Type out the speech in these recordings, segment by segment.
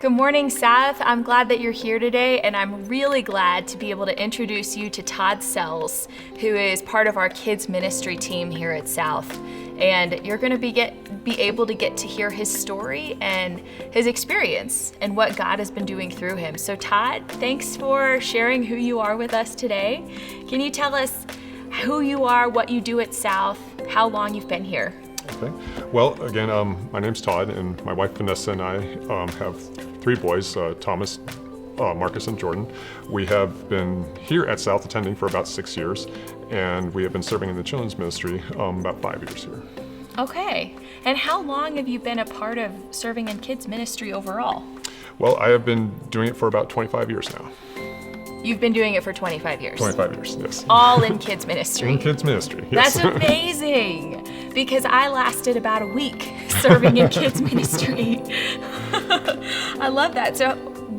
Good morning, Seth. I'm glad that you're here today, and I'm really glad to be able to introduce you to Todd Sells, who is part of our kids ministry team here at South. And you're going to be able to get to hear his story and his experience and what God has been doing through him. So Todd, thanks for sharing who you are with us today. Can you tell us who you are, what you do at South, how long you've been here? Okay. Well, again, my name's Todd, and my wife Vanessa and I have three boys, Thomas, Marcus, and Jordan. We have been here at South attending for about 6 years, and we have been serving in the children's ministry about 5 years here. Okay. And how long have you been a part of serving in kids ministry overall? Well, I have been doing it for about 25 years now. You've been doing it for 25 years? 25 years, yes. All in kids ministry? In kids ministry, yes. That's amazing, because I lasted about a week serving in kids ministry. I love that. So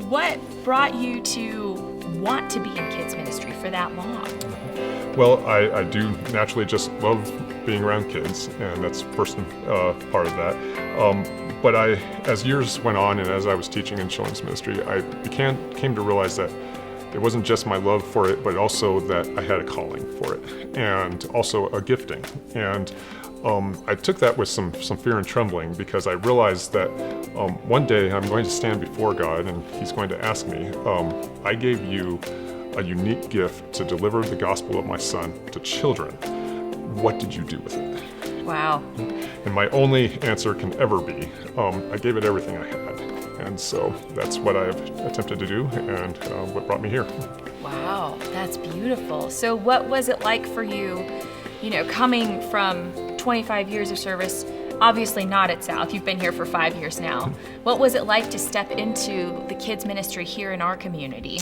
what brought you to want to be in kids ministry for that long? Well, I do naturally just love being around kids, and that's first part of that. But as years went on and as I was teaching in children's ministry, I came to realize that it wasn't just my love for it, but also that I had a calling for it, and also a gifting. And I took that with some fear and trembling, because I realized that one day I'm going to stand before God and He's going to ask me, I gave you a unique gift to deliver the gospel of my Son to children. What did you do with it? Wow. And my only answer can ever be, I gave it everything I had. And so that's what I've attempted to do, and what brought me here. Wow, that's beautiful. So what was it like for you, coming from 25 years of service, obviously not at South, you've been here for 5 years now. What was it like to step into the kids ministry here in our community?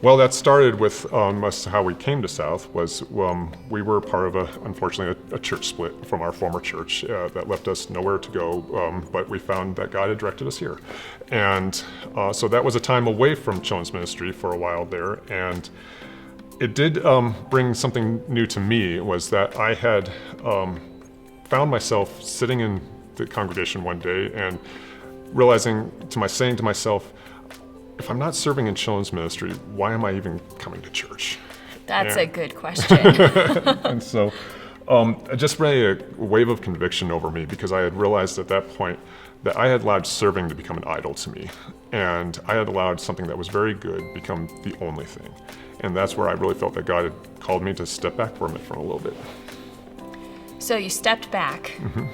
Well, that started with how we came to South. Was we were part of unfortunately a church split from our former church that left us nowhere to go, but we found that God had directed us here. And so that was a time away from children's ministry for a while there, and it did bring something new to me. Was that I had found myself sitting in the congregation one day and saying to myself, if I'm not serving in children's ministry, why am I even coming to church? That's a good question. And so it just really a wave of conviction over me, because I had realized at that point that I had allowed serving to become an idol to me. And I had allowed something that was very good become the only thing. And that's where I really felt that God had called me to step back from it for a little bit. So you stepped back. Mm-hmm.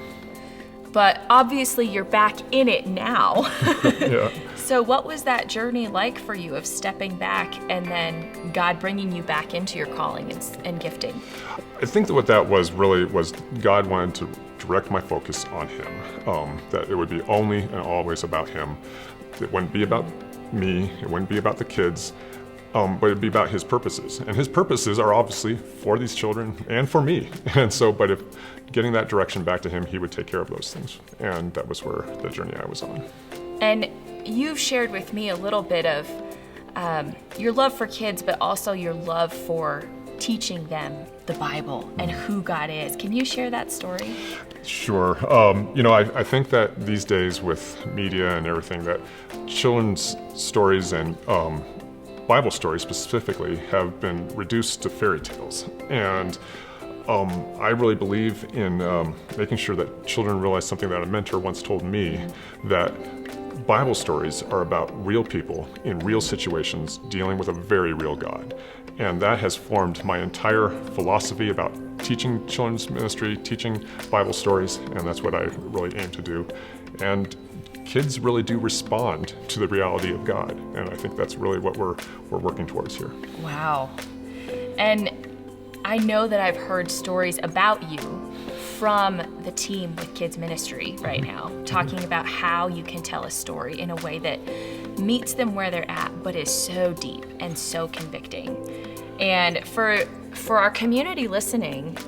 But obviously you're back in it now. Yeah. So what was that journey like for you of stepping back and then God bringing you back into your calling and gifting? I think that what that was really was God wanted to direct my focus on Him, that it would be only and always about Him. It wouldn't be about me, it wouldn't be about the kids, but it'd be about His purposes. And His purposes are obviously for these children and for me. And so, but if getting that direction back to Him, He would take care of those things. And that was where the journey I was on. And you've shared with me a little bit of your love for kids, but also your love for teaching them the Bible and who God is. Can you share that story? Sure. I think that these days with media and everything, that children's stories and Bible stories specifically have been reduced to fairy tales. And I really believe in making sure that children realize something that a mentor once told me, that Bible stories are about real people in real situations dealing with a very real God. And that has formed my entire philosophy about teaching children's ministry, teaching Bible stories, and that's what I really aim to do. And kids really do respond to the reality of God, and I think that's really what we're working towards here. Wow. And I know that I've heard stories about you from the team with kids ministry right now, talking about how you can tell a story in a way that meets them where they're at, but is so deep and so convicting. And for our community listening,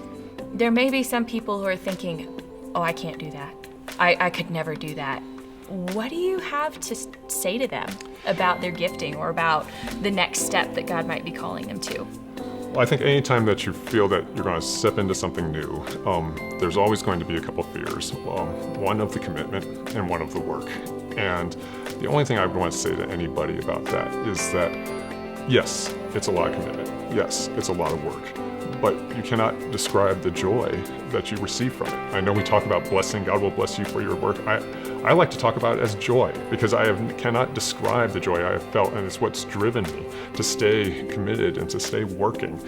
there may be some people who are thinking, oh, I can't do that. I could never do that. What do you have to say to them about their gifting or about the next step that God might be calling them to? Well, I think anytime that you feel that you're going to step into something new, there's always going to be a couple fears. One of the commitment and one of the work. And the only thing I would want to say to anybody about that is that, yes, it's a lot of commitment. Yes, it's a lot of work. But you cannot describe the joy that you receive from it. I know we talk about blessing, God will bless you for your work. I like to talk about it as joy, because cannot describe the joy I have felt, and it's what's driven me to stay committed and to stay working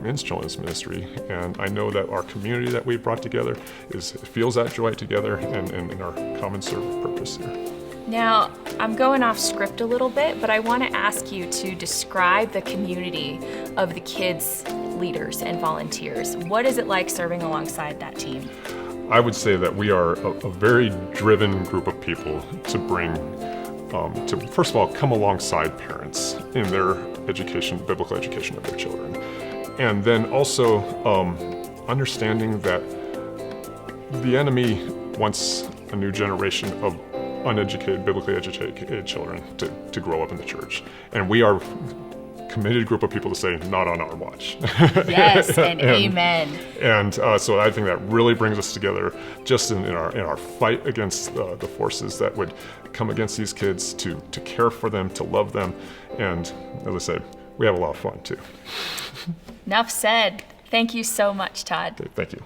in children's ministry. And I know that our community that we brought together feels that joy together, and in our common servant purpose here. Now, I'm going off script a little bit, but I want to ask you to describe the community of the kids' leaders and volunteers. What is it like serving alongside that team? I would say that we are a very driven group of people to bring, to first of all, come alongside parents in their education, biblical education of their children. And then also understanding that the enemy wants a new generation of uneducated, biblically educated children to grow up in the church. And we are a committed group of people to say, not on our watch. Yes, and amen. And so I think that really brings us together just in our fight against the forces that would come against these kids, to care for them, to love them. And as I said, we have a lot of fun too. Enough said. Thank you so much, Todd. Okay, thank you.